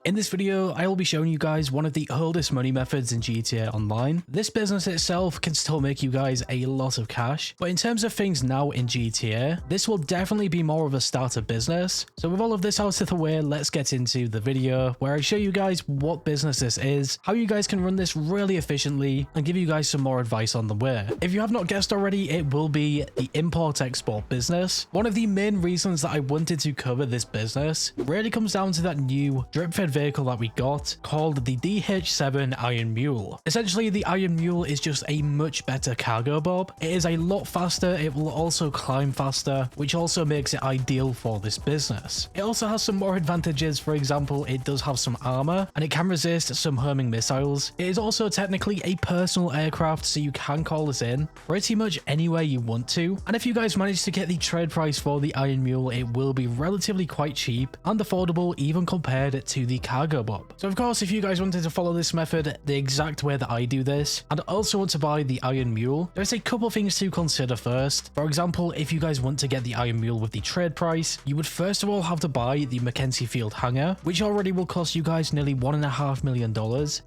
In this video, I will be showing you guys one of the oldest money methods in GTA Online. This business itself can still make you guys a lot of cash, but in terms of things now in GTA, this will definitely be more of a starter business. So with all of this out of the way, let's get into the video where I show you guys what business this is, how you guys can run this really efficiently, and give you guys some more advice on the way. If you have not guessed already, it will be the import-export business. One of the main reasons that I wanted to cover this business really comes down to that new drip-fed vehicle that we got called the DH7 Iron Mule. Essentially, the Iron Mule is just a much better cargo bob. It is a lot faster, it will also climb faster, which also makes it ideal for this business. It also has some more advantages. For example, it does have some armor and it can resist some homing missiles. It is also technically a personal aircraft, so you can call this in pretty much anywhere you want to. And if you guys manage to get the trade price for the Iron Mule, it will be relatively quite cheap and affordable even compared to the cargo bob. So of course, if you guys wanted to follow this method the exact way that I do this and also want to buy the Iron Mule, there's a couple things to consider first. For example, if you guys want to get the Iron Mule with the trade price, you would first of all have to buy the Mackenzie Field hangar, which already will cost you guys nearly $1.5 million.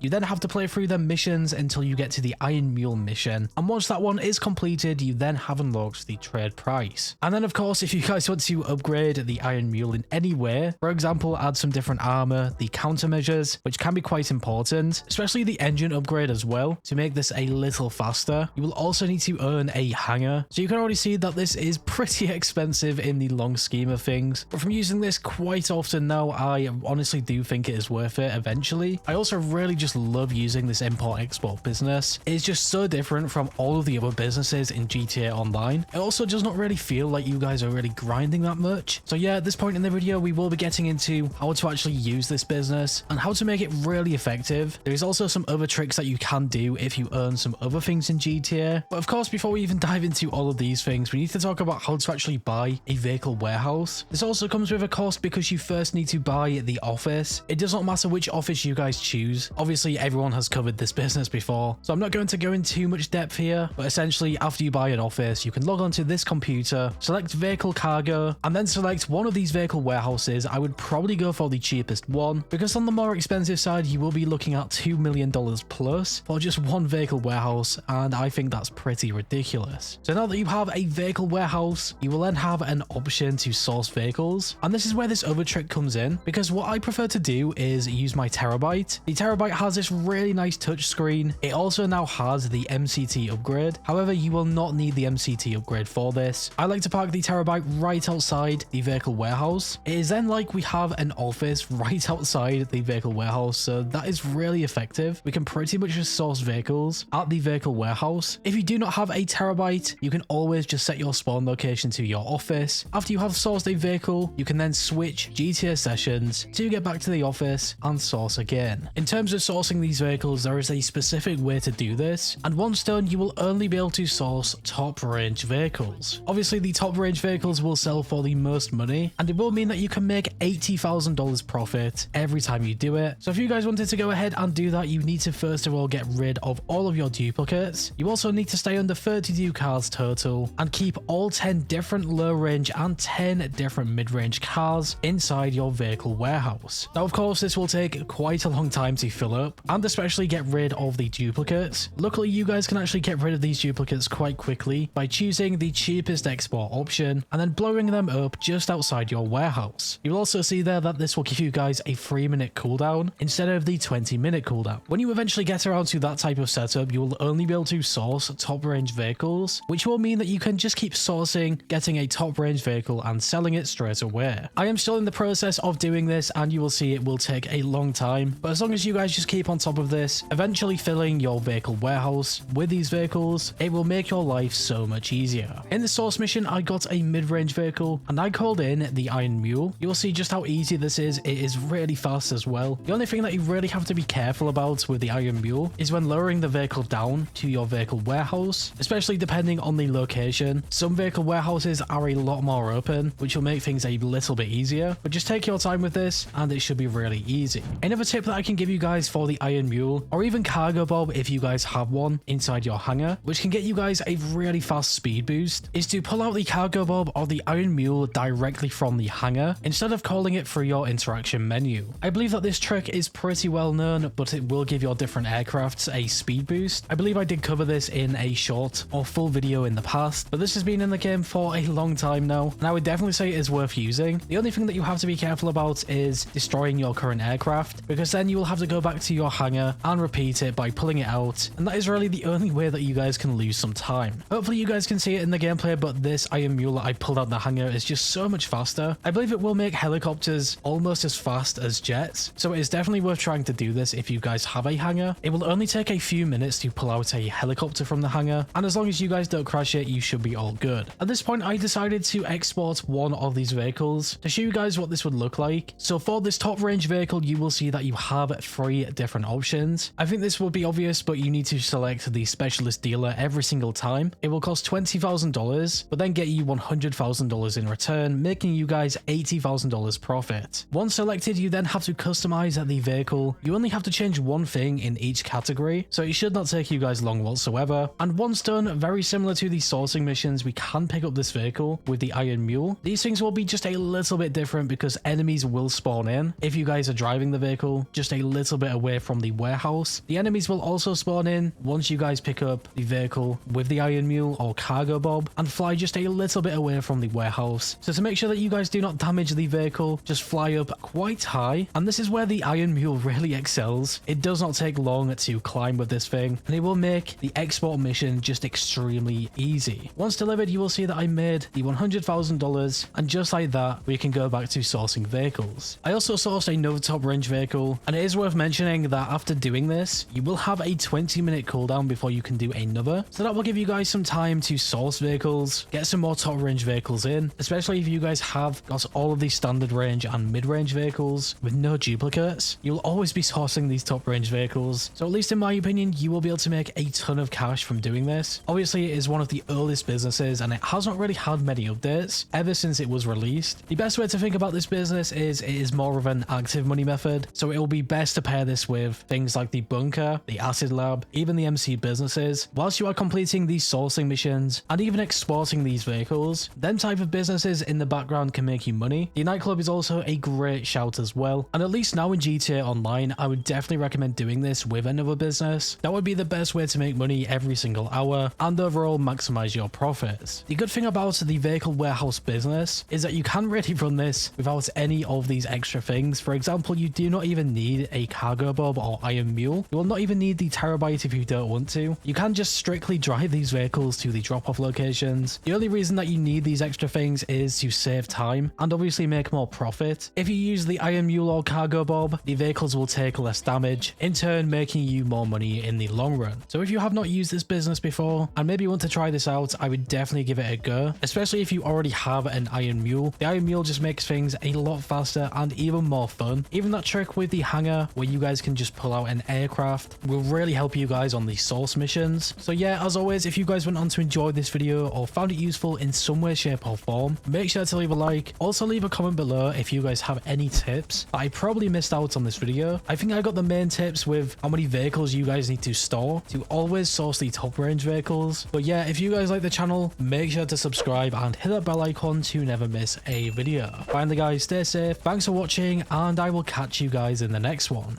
You then have to play through the missions until you get to the Iron Mule mission, and once that one is completed, you then have unlocked the trade price. And then of course, if you guys want to upgrade the Iron Mule in any way, for example, add some different armor, the countermeasures, which can be quite important, especially the engine upgrade as well, to make this a little faster, you will also need to earn a hangar. So you can already see that this is pretty expensive in the long scheme of things, but from using this quite often now, I honestly do think it is worth it eventually. I also really just love using this import-export business. It's just so different from all of the other businesses in GTA Online. It also does not really feel like you guys are really grinding that much. So yeah, at this point in the video, we will be getting into how to actually use this business and how to make it really effective. There's also some other tricks that you can do if you earn some other things in GTA. But of course, before we even dive into all of these things, we need to talk about how to actually buy a vehicle warehouse. This also comes with a cost because you first need to buy the office. It does not matter which office you guys choose. Obviously, everyone has covered this business before, so I'm not going to go into too much depth here, but essentially after you buy an office, you can log onto this computer, select vehicle cargo, and then select one of these vehicle warehouses. I would probably go for the cheapest one, because on the more expensive side, you will be looking at $2 million plus for just one vehicle warehouse, and I think that's pretty ridiculous. So now that you have a vehicle warehouse, you will then have an option to source vehicles, and this is where this other trick comes in, because what I prefer to do is use my Terrorbyte. The Terrorbyte has this really nice touch screen. It also now has the MCT upgrade. However, you will not need the MCT upgrade for this. I like to park the Terrorbyte right outside the vehicle warehouse. It is then like we have an office right outside the vehicle warehouse, so that is really effective. We can pretty much just source vehicles at the vehicle warehouse. If you do not have a Terrorbyte, you can always just set your spawn location to your office. After you have sourced a vehicle, you can then switch GTA sessions to get back to the office and source again. In terms of sourcing these vehicles, there is a specific way to do this, and once done, you will only be able to source top range vehicles. Obviously, the top range vehicles will sell for the most money, and it will mean that you can make $80,000 profit every time you do it. So if you guys wanted to go ahead and do that, you need to first of all get rid of all of your duplicates. You also need to stay under 32 cars total and keep all 10 different low range and 10 different mid-range cars inside your vehicle warehouse. Now of course, this will take quite a long time to fill up and especially get rid of the duplicates. Luckily, you guys can actually get rid of these duplicates quite quickly by choosing the cheapest export option and then blowing them up just outside your warehouse. You'll also see there that this will give you guys a 3-minute cooldown instead of the 20-minute cooldown. When you eventually get around to that type of setup, you will only be able to source top range vehicles, which will mean that you can just keep sourcing, getting a top range vehicle and selling it straight away. I am still in the process of doing this, and you will see it will take a long time, but as long as you guys just keep on top of this, eventually filling your vehicle warehouse with these vehicles, it will make your life so much easier. In the source mission, I got a mid-range vehicle and I called in the Iron Mule. You will see just how easy this is. It is really fast as well. The only thing that you really have to be careful about with the Iron Mule is when lowering the vehicle down to your vehicle warehouse, especially depending on the location. Some vehicle warehouses are a lot more open, which will make things a little bit easier, but just take your time with this and it should be really easy. Another tip that I can give you guys for the Iron Mule, or even cargo bob if you guys have one inside your hangar, which can get you guys a really fast speed boost, is to pull out the cargo bob or the Iron Mule directly from the hangar instead of calling it through your interaction menu. do. I believe that this trick is pretty well known, but it will give your different aircrafts a speed boost. I believe I did cover this in a short or full video in the past, but this has been in the game for a long time now, and I would definitely say it is worth using. The only thing that you have to be careful about is destroying your current aircraft, because then you will have to go back to your hangar and repeat it by pulling it out, and that is really the only way that you guys can lose some time. Hopefully you guys can see it in the gameplay, but this Iron Mule that I pulled out the hangar is just so much faster. I believe it will make helicopters almost as fast as jets, so it is definitely worth trying to do this if you guys have a hangar. It will only take a few minutes to pull out a helicopter from the hangar, and as long as you guys don't crash it, you should be all good. At this point, I decided to export one of these vehicles to show you guys what this would look like. So for this top range vehicle, you will see that you have 3 different options. I think this would be obvious, but you need to select the specialist dealer every single time. It will cost $20,000, but then get you $100,000 in return, making you guys $80,000 profit. Once selected, you then have to customize the vehicle. You only have to change one thing in each category, so it should not take you guys long whatsoever. And once done, very similar to the sourcing missions, we can pick up this vehicle with the Iron Mule. These things will be just a little bit different because enemies will spawn in if you guys are driving the vehicle just a little bit away from the warehouse. The enemies will also spawn in once you guys pick up the vehicle with the Iron Mule or Cargo Bob and fly just a little bit away from the warehouse. So to make sure that you guys do not damage the vehicle, just fly up quite high, and this is where the Iron Mule really excels. It does not take long to climb with this thing, and it will make the export mission just extremely easy. Once delivered, you will see that I made the $100,000, and just like that, we can go back to sourcing vehicles. I also sourced another top range vehicle, and it is worth mentioning that after doing this, you will have a 20-minute cooldown before you can do another, so that will give you guys some time to source vehicles, get some more top range vehicles in, especially if you guys have got all of these standard range and mid-range vehicles with no duplicates. You'll always be sourcing these top range vehicles, so at least in my opinion, you will be able to make a ton of cash from doing this. Obviously, it is one of the earliest businesses, and it has not really had many updates ever since it was released. The best way to think about this business is it is more of an active money method, so it will be best to pair this with things like the bunker, the acid lab, even the MC businesses. Whilst you are completing these sourcing missions and even exporting these vehicles, them type of businesses in the background can make you money. The nightclub is also a great shout as well, and at least now in GTA Online, I would definitely recommend doing this with another business. That would be the best way to make money every single hour and overall maximize your profits. The good thing about the vehicle warehouse business is that you can really run this without any of these extra things. For example, you do not even need a Cargo Bob or Iron Mule. You will not even need the Terrorbyte if you don't want to. You can just strictly drive these vehicles to the drop-off locations. The only reason that you need these extra things is to save time and obviously make more profit. If you use the Iron Mule or Cargo Bob, the vehicles will take less damage, in turn making you more money in the long run. So if you have not used this business before and maybe want to try this out, I would definitely give it a go, especially if you already have an Iron Mule. The Iron Mule just makes things a lot faster and even more fun. Even that trick with the hangar where you guys can just pull out an aircraft will really help you guys on the source missions. So yeah, as always, if you guys went on to enjoy this video or found it useful in some way, shape or form, make sure to leave a like. Also leave a comment below if you guys have any tips that I probably missed out on this video. I think I got the main tips with how many vehicles you guys need to store to always source the top range vehicles. But yeah, if you guys like the channel, make sure to subscribe and hit that bell icon to never miss a video. Finally guys, stay safe, thanks for watching, and I will catch you guys in the next one.